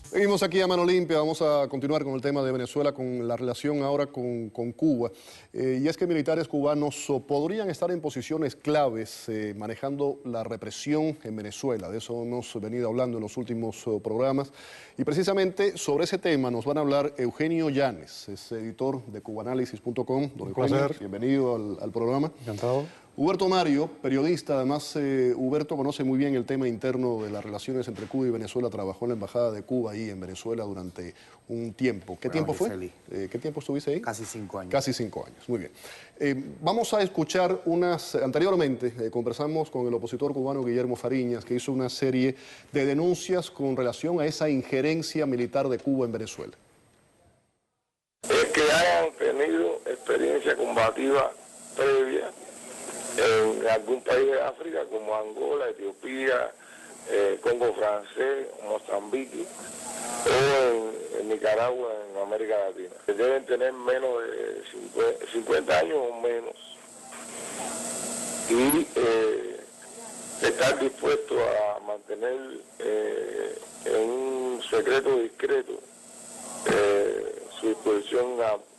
Seguimos aquí a Mano Limpia, vamos a continuar con el tema de Venezuela, con la relación ahora con Cuba. Y es que militares cubanos podrían estar en posiciones claves manejando la represión en Venezuela. De eso hemos venido hablando en los últimos programas. Y precisamente sobre ese tema nos van a hablar Eugenio Llanes, es editor de cubanalysis.com. Don Eugenio, bienvenido al programa. Encantado. Huberto Mario, periodista, además Huberto conoce muy bien el tema interno de las relaciones entre Cuba y Venezuela, trabajó en la Embajada de Cuba ahí en Venezuela durante un tiempo. ¿Qué tiempo fue? ¿Qué tiempo estuviste ahí? Casi 5 años. Casi 5 años, muy bien. Vamos a escuchar anteriormente conversamos con el opositor cubano Guillermo Fariñas, que hizo una serie de denuncias con relación a esa injerencia militar de Cuba en Venezuela. Es que hayan tenido experiencia combativa previa en algún país de África como Angola, Etiopía, Congo francés, Mozambique o en Nicaragua, en América Latina. Deben tener menos de 50 años o menos y estar dispuestos a mantener en un secreto discreto su disposición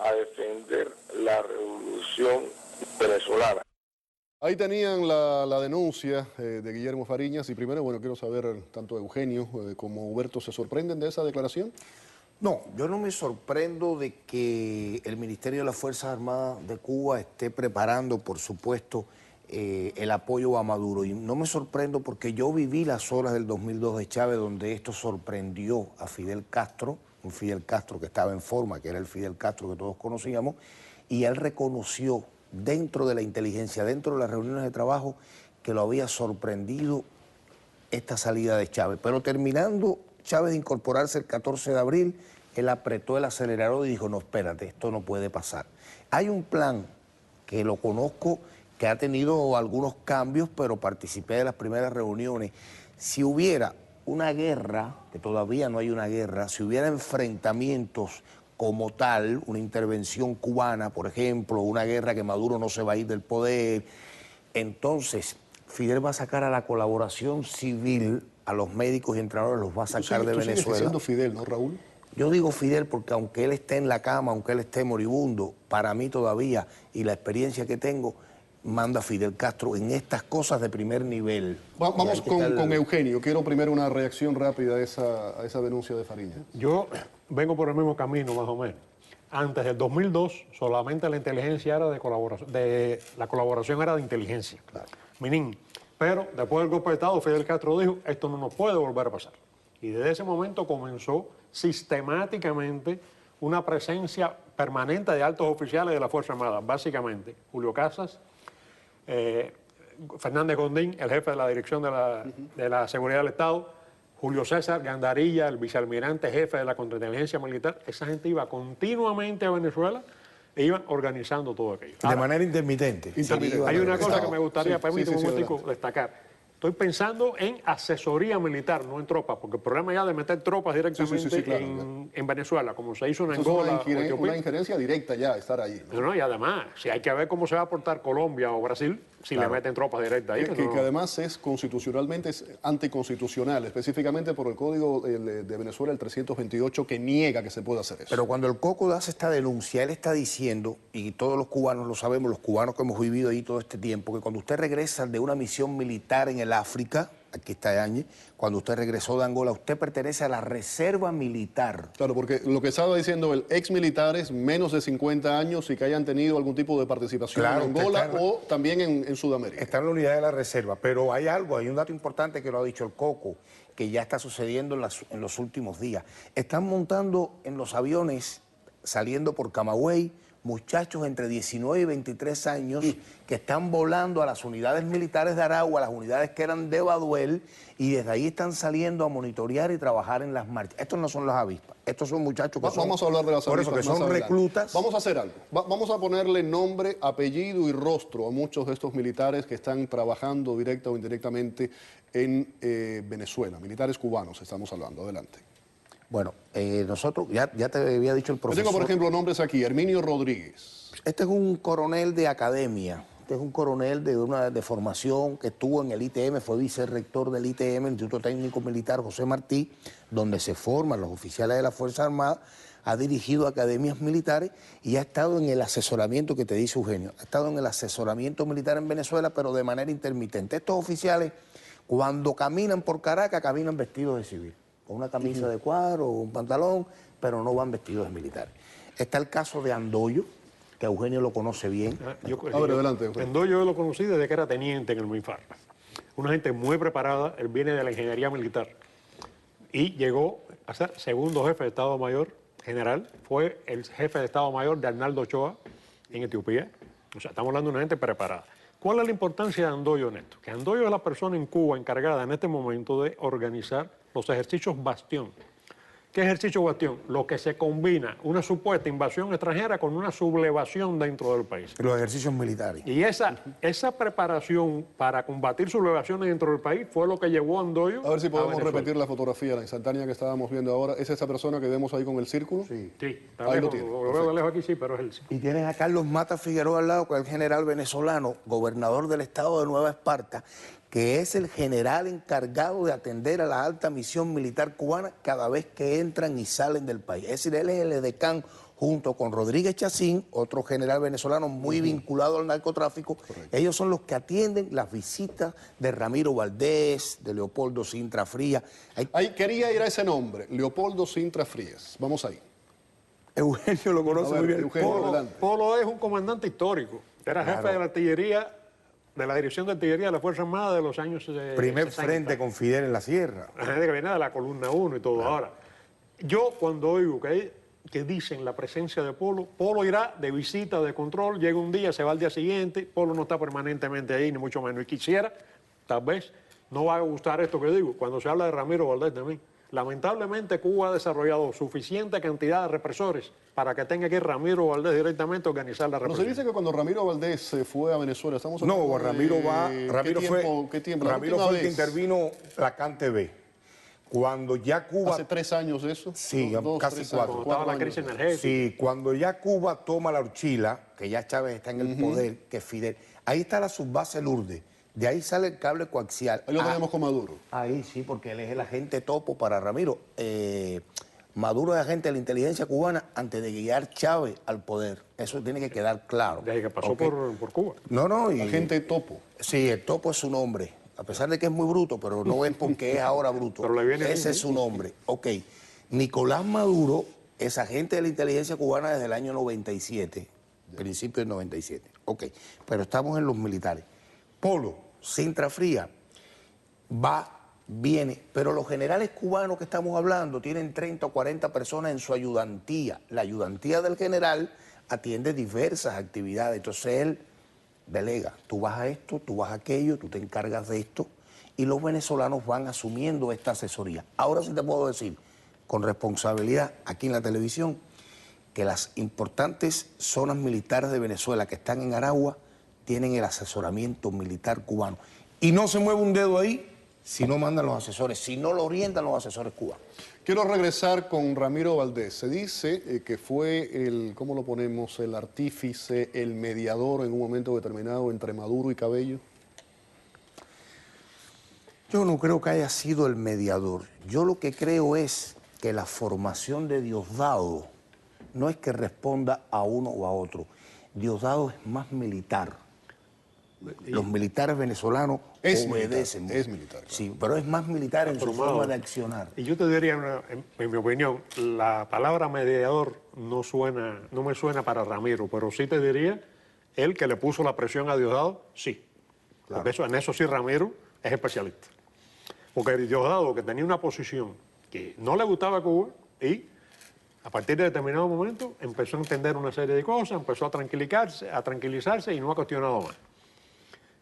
a defender la revolución venezolana. Ahí tenían la denuncia de Guillermo Fariñas y primero, bueno, quiero saber, tanto Eugenio como Huberto, ¿se sorprenden de esa declaración? No, yo no me sorprendo de que el Ministerio de las Fuerzas Armadas de Cuba esté preparando, por supuesto, el apoyo a Maduro. Y no me sorprendo porque yo viví las horas del 2002 de Chávez donde esto sorprendió a Fidel Castro, un Fidel Castro que estaba en forma, que era el Fidel Castro que todos conocíamos, y él reconoció dentro de la inteligencia, dentro de las reuniones de trabajo, que lo había sorprendido esta salida de Chávez. Pero terminando Chávez de incorporarse el 14 de abril, él apretó el acelerador y dijo, no, espérate, esto no puede pasar. Hay un plan que lo conozco, que ha tenido algunos cambios, pero participé de las primeras reuniones. Si hubiera una guerra, que todavía no hay una guerra, si hubiera enfrentamientos como tal, una intervención cubana, por ejemplo, una guerra que Maduro no se va a ir del poder, entonces Fidel va a sacar a la colaboración civil, a los médicos y entrenadores los va a sacar de Venezuela. Tú sigues diciendo Fidel, ¿no, Raúl? Yo digo Fidel porque aunque él esté en la cama, aunque él esté moribundo, para mí todavía, y la experiencia que tengo, manda Fidel Castro en estas cosas de primer nivel. Vamos con Eugenio. Quiero primero una reacción rápida a esa denuncia de Fariñas. Yo vengo por el mismo camino, más o menos. Antes del 2002, solamente la inteligencia era de colaboración, la colaboración era de inteligencia. Claro. Minin. Pero después del golpe de Estado, Fidel Castro dijo, esto no nos puede volver a pasar. Y desde ese momento comenzó sistemáticamente una presencia permanente de altos oficiales de la Fuerza Armada, básicamente Julio Casas, Fernández Gondín, el jefe de la Dirección de la Seguridad del Estado, Julio César Gandarilla, el vicealmirante jefe de la Contrainteligencia Militar. Esa gente iba continuamente a Venezuela e iban organizando todo aquello. De manera intermitente. Hay una cosa que me gustaría, permítame un momentico, destacar. Estoy pensando en asesoría militar, no en tropas, porque el problema ya de meter tropas directamente en Venezuela, como se hizo en Angola. Es una injerencia directa ya, estar ahí. No, y además, si hay que ver cómo se va a portar Colombia o Brasil si le meten tropas directas ahí. Que además es constitucionalmente anticonstitucional, específicamente por el Código de Venezuela, el 328, que niega que se pueda hacer eso. Pero cuando el Coco hace esta denuncia, él está diciendo, y todos los cubanos lo sabemos, los cubanos que hemos vivido ahí todo este tiempo, que cuando usted regresa de una misión militar en el África, aquí está Yañez, cuando usted regresó de Angola, usted pertenece a la reserva militar. Claro, porque lo que estaba diciendo el ex militares menos de 50 años y que hayan tenido algún tipo de participación en Angola o también en Sudamérica. Está en la unidad de la reserva, pero hay algo, hay un dato importante que lo ha dicho el Coco, que ya está sucediendo en los últimos días. Están montando en los aviones, saliendo por Camagüey, muchachos entre 19 y 23 años que están volando a las unidades militares de Aragua, a las unidades que eran de Baduel, y desde ahí están saliendo a monitorear y trabajar en las marchas. Estos no son las avispas, estos son muchachos que vamos a hablar de las avispas, que son reclutas. Vamos a hacer algo, vamos a ponerle nombre, apellido y rostro a muchos de estos militares que están trabajando directa o indirectamente en Venezuela, militares cubanos estamos hablando, adelante. Bueno, nosotros, ya te había dicho el profesor... Yo tengo, por ejemplo, nombres aquí, Herminio Rodríguez. Este es un coronel de academia, Este es un coronel de formación que estuvo en el ITM, fue vicerrector del ITM, el Instituto Técnico Militar José Martí, donde se forman los oficiales de las Fuerzas Armadas, ha dirigido academias militares y ha estado en el asesoramiento que te dice Eugenio, ha estado en el asesoramiento militar en Venezuela, pero de manera intermitente. Estos oficiales, cuando caminan por Caracas, caminan vestidos de civil, con una camisa de cuadro, un pantalón, pero no van vestidos de militares. Está el caso de Andoyo, que Eugenio lo conoce bien. Adelante. Andoyo yo lo conocí desde que era teniente en el MINFAR. Una gente muy preparada, él viene de la ingeniería militar y llegó a ser segundo jefe de Estado Mayor general, fue el jefe de Estado Mayor de Arnaldo Ochoa en Etiopía. O sea, estamos hablando de una gente preparada. ¿Cuál es la importancia de Andoyo en esto? Que Andoyo es la persona en Cuba encargada en este momento de organizar los ejercicios Bastión. ¿Qué ejercicio Bastión? Lo que se combina una supuesta invasión extranjera con una sublevación dentro del país. Los ejercicios militares. Y esa preparación para combatir sublevaciones dentro del país fue lo que llevó a Andoyo A ver si podemos Venezuela. repetir la fotografía, la instantánea que estábamos viendo ahora. ¿Es esa persona que vemos ahí con el círculo? Sí. Sí, está Ahí lo lejos, tiene, lo veo de lejos aquí, sí, pero es él. Y tienes a Carlos Mata Figueroa al lado, que es el general venezolano, gobernador del estado de Nueva Esparta, que es el general encargado de atender a la alta misión militar cubana cada vez que entran y salen del país. Es decir, él es el edecán junto con Rodríguez Chacín, otro general venezolano muy vinculado al narcotráfico. Correcto. Ellos son los que atienden las visitas de Ramiro Valdés, de Leopoldo Sintra Frías. Ahí quería ir a ese nombre, Leopoldo Sintra Frías. Vamos ahí. Eugenio lo conoce muy bien. Eugenio, Polo es un comandante histórico. Era jefe de la artillería, de la Dirección de Artillería de la Fuerza Armada de los años Primer 60. frente con Fidel en la sierra. La gente que viene de la columna 1 y todo. Claro. Ahora, yo cuando oigo que dicen la presencia de Polo, Polo irá de visita, de control, llega un día, se va al día siguiente, Polo no está permanentemente ahí, ni mucho menos. Y quisiera, tal vez, no va a gustar esto que digo, cuando se habla de Ramiro Valdés también. Lamentablemente Cuba ha desarrollado suficiente cantidad de represores para que tenga que ir Ramiro Valdés directamente a organizar la represión. No se dice que cuando Ramiro Valdés se fue a Venezuela, estamos hablando No, Ramiro va, ¿qué tiempo? Ramiro fue el que intervino la CAN-TV. Cuando ya Cuba... ¿Hace 3 años eso? Sí, casi 4. Cuando estaba la crisis energética. Sí, cuando ya Cuba toma la Orchila, que ya Chávez está en el poder, que Fidel, ahí está la subbase Lourdes, de ahí sale el cable coaxial. Ahí lo tenemos con Maduro. Ahí sí, porque él es el agente topo para Ramiro. Maduro es agente de la inteligencia cubana antes de guiar Chávez al poder. Eso tiene que quedar claro. Desde que pasó por Cuba. No. Agente topo. Sí, el topo es su nombre. A pesar de que es muy bruto, pero no es porque es ahora bruto. Pero le viene Ese es su nombre. Ok. Nicolás Maduro es agente de la inteligencia cubana desde el año 97, principio del 97. Ok. Pero estamos en los militares. Polo, Sintra Fría, viene, pero los generales cubanos que estamos hablando tienen 30 o 40 personas en su ayudantía. La ayudantía del general atiende diversas actividades, entonces él delega, tú vas a esto, tú vas a aquello, tú te encargas de esto, y los venezolanos van asumiendo esta asesoría. Ahora sí te puedo decir, con responsabilidad, aquí en la televisión, que las importantes zonas militares de Venezuela que están en Aragua tienen el asesoramiento militar cubano. Y no se mueve un dedo ahí si no mandan los asesores, si no lo orientan los asesores cubanos. Quiero regresar con Ramiro Valdés. Se dice que fue el, ¿cómo lo ponemos?, el artífice, el mediador en un momento determinado entre Maduro y Cabello. Yo no creo que haya sido el mediador. Yo lo que creo es que la formación de Diosdado no es que responda a uno o a otro. Diosdado es más militar. Los militares venezolanos obedecen. Es militar. Claro. Sí, pero es más militar en su forma de accionar. Y yo te diría, en mi opinión, la palabra mediador no me suena para Ramiro, pero sí te diría, él que le puso la presión a Diosdado, sí. Claro. Porque en eso sí Ramiro es especialista. Porque Diosdado, que tenía una posición que no le gustaba a Cuba y a partir de determinado momento empezó a entender una serie de cosas, empezó a tranquilizarse y no ha cuestionado más.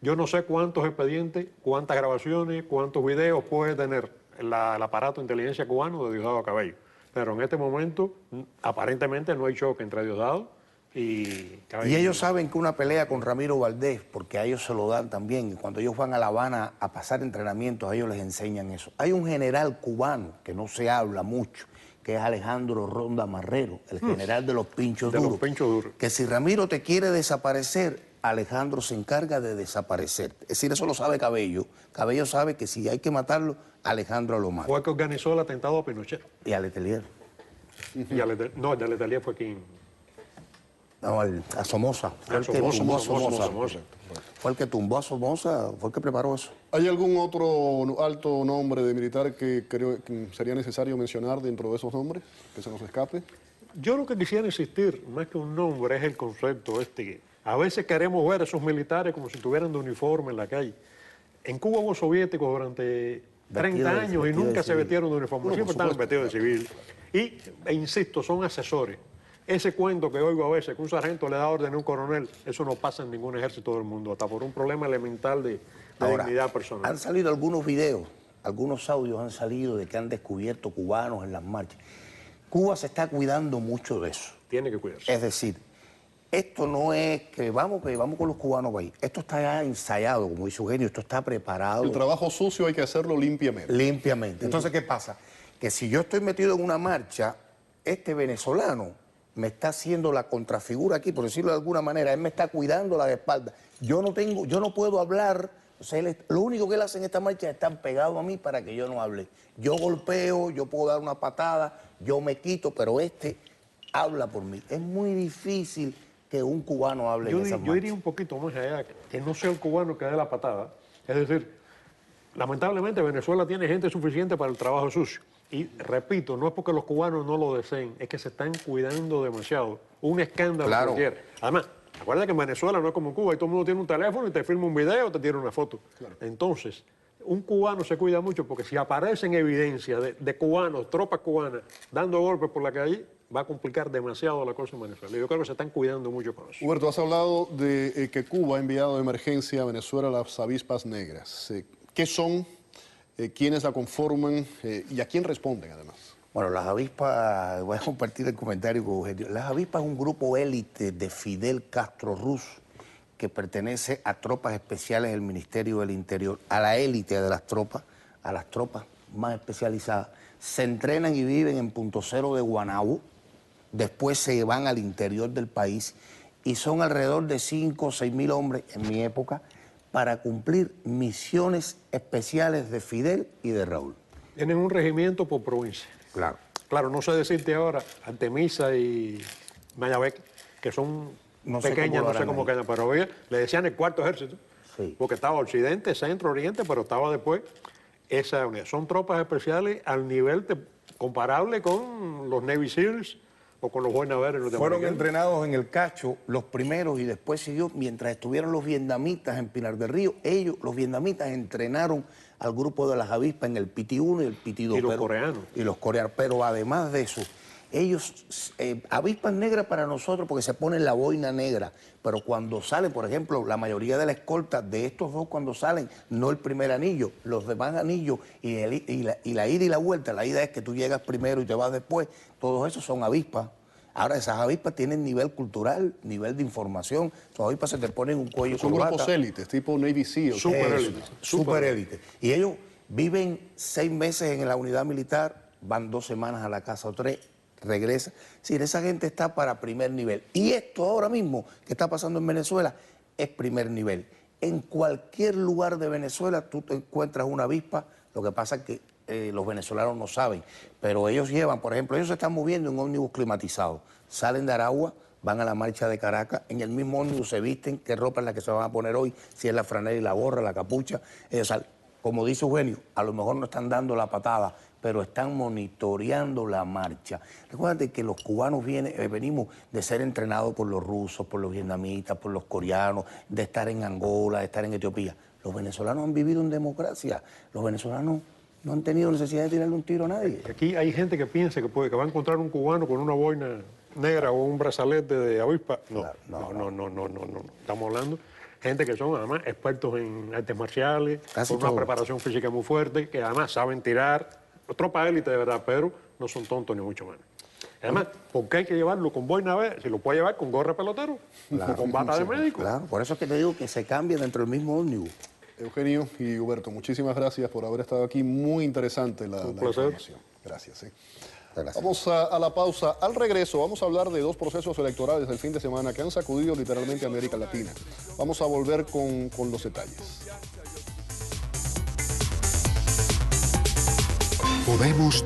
Yo no sé cuántos expedientes, cuántas grabaciones, cuántos videos puede tener el aparato de inteligencia cubano de Diosdado Cabello. Pero en este momento, aparentemente no hay choque entre Diosdado y Cabello. Y ellos saben que una pelea con Ramiro Valdés, porque a ellos se lo dan también, cuando ellos van a La Habana a pasar entrenamientos, a ellos les enseñan eso. Hay un general cubano que no se habla mucho, que es Alejandro Ronda Marrero, el general de los pinchos duros. De los pinchos duros. Que si Ramiro te quiere desaparecer, Alejandro se encarga de desaparecer. Es decir, eso lo sabe Cabello. Cabello sabe que si hay que matarlo, Alejandro lo mata. Fue el que organizó el atentado a Pinochet. Y a Letelier. No, el de Letelier fue quien... No, a Somoza. Fue el que tumbó a Somoza. Fue el que tumbó a Somoza, fue el que preparó eso. ¿Hay algún otro alto nombre de militar que creo que sería necesario mencionar dentro de esos nombres? Que se nos escape. Yo lo que quisiera insistir, más que un nombre, es el concepto este. A veces queremos ver a esos militares como si estuvieran de uniforme en la calle. En Cuba hubo soviéticos durante 30 años y nunca se vestieron de uniforme, siempre estaban vestidos de civil. E insisto, son asesores. Ese cuento que oigo a veces, que un sargento le da orden a un coronel, eso no pasa en ningún ejército del mundo, hasta por un problema elemental de dignidad personal. Han salido algunos videos, algunos audios han salido de que han descubierto cubanos en las marchas. Cuba se está cuidando mucho de eso. Tiene que cuidarse. Es decir, esto no es que vamos con los cubanos ahí. Esto está ya ensayado, como dice Eugenio, esto está preparado. El trabajo sucio hay que hacerlo limpiamente. Limpiamente. Entonces, ¿qué pasa? Que si yo estoy metido en una marcha, este venezolano me está haciendo la contrafigura aquí, por decirlo de alguna manera, él me está cuidando la espalda. Yo no puedo hablar, o sea, lo único que él hace en esta marcha es estar pegado a mí para que yo no hable. Yo golpeo, yo puedo dar una patada, yo me quito, pero este habla por mí. Es muy difícil que un cubano hable en esa marcha. Yo iría un poquito más allá, que no sea el cubano que dé la patada. Es decir, lamentablemente Venezuela tiene gente suficiente para el trabajo sucio. Y repito, no es porque los cubanos no lo deseen, es que se están cuidando demasiado. Un escándalo cualquiera. Además, acuérdate que en Venezuela no es como en Cuba, y todo el mundo tiene un teléfono y te filma un video o te tira una foto. Claro. Entonces, un cubano se cuida mucho porque si aparecen evidencias de cubanos, tropas cubanas, dando golpes por la calle, va a complicar demasiado la cosa en Venezuela. Yo creo que se están cuidando mucho con eso. Huberto, has hablado de que Cuba ha enviado de emergencia a Venezuela las avispas negras. ¿Qué son? ¿Quiénes la conforman y a quién responden además? Bueno, las avispas, voy a compartir el comentario con Eugenio. Las avispas es un grupo élite de Fidel Castro Ruz que pertenece a tropas especiales del Ministerio del Interior, a la élite de las tropas, a las tropas más especializadas. Se entrenan y viven en Punto Cero de Guanabo, después se van al interior del país y son alrededor de 5 o 6 mil hombres en mi época para cumplir misiones especiales de Fidel y de Raúl. Tienen un regimiento por provincia. Claro. Claro, no sé decirte ahora, Artemisa y Mayabek, que son pequeñas, no sé cómo quedan, pero le decían el cuarto ejército, sí, porque estaba Occidente, Centro, Oriente, pero estaba después esa unidad. Son tropas especiales al nivel comparable con los Navy SEALs o con los Boinas Verdes. Fueron entrenados en el Cacho los primeros y después siguió, mientras estuvieron los vietnamitas en Pinar del Río, los vietnamitas entrenaron al grupo de las avispas en el PT-1 y el PT-2. Y los coreanos. Y los coreanos. Pero además de eso, ellos, avispas negras para nosotros porque se ponen la boina negra, pero cuando salen, por ejemplo, la mayoría de la escolta de estos dos cuando salen, no el primer anillo, los demás anillos y la ida y la vuelta, la ida es que tú llegas primero y te vas después, todos esos son avispas. Ahora, esas avispas tienen nivel cultural, nivel de información. Esas avispas se te ponen un cuello. Son grupos élites, tipo Navy SEAL. Super élite. Y ellos viven 6 meses en la unidad militar, van 2 semanas a la casa o 3, regresan. Es decir, esa gente está para primer nivel. Y esto ahora mismo que está pasando en Venezuela es primer nivel. En cualquier lugar de Venezuela tú te encuentras una avispa, lo que pasa es que los venezolanos no saben, pero ellos llevan, por ejemplo, ellos se están moviendo en ómnibus climatizado, salen de Aragua, van a la marcha de Caracas, en el mismo ómnibus se visten, qué ropa es la que se van a poner hoy, si es la franela y la gorra, la capucha, ellos salen. Como dice Eugenio, a lo mejor no están dando la patada, pero están monitoreando la marcha. Recuerden que los cubanos venimos de ser entrenados por los rusos, por los vietnamitas, por los coreanos, de estar en Angola, de estar en Etiopía. Los venezolanos han vivido en democracia, los venezolanos no han tenido necesidad de tirarle un tiro a nadie. Aquí hay gente que piensa que va a encontrar un cubano con una boina negra o un brazalete de avispa. No, claro, no. Estamos hablando gente que son además expertos en artes marciales, con una preparación física muy fuerte, que además saben tirar, tropa élite de verdad, pero no son tontos ni mucho menos. Además, ¿por qué hay que llevarlo con boina verde? Si lo puede llevar con gorra de pelotero, o con bata de médico. Claro, por eso es que te digo que se cambia dentro del mismo ómnibus. Eugenio y Huberto, muchísimas gracias por haber estado aquí. Muy interesante la información. Gracias. Gracias. Vamos a la pausa. Al regreso vamos a hablar de dos procesos electorales del fin de semana que han sacudido literalmente a América Latina. Vamos a volver con los detalles. Podemos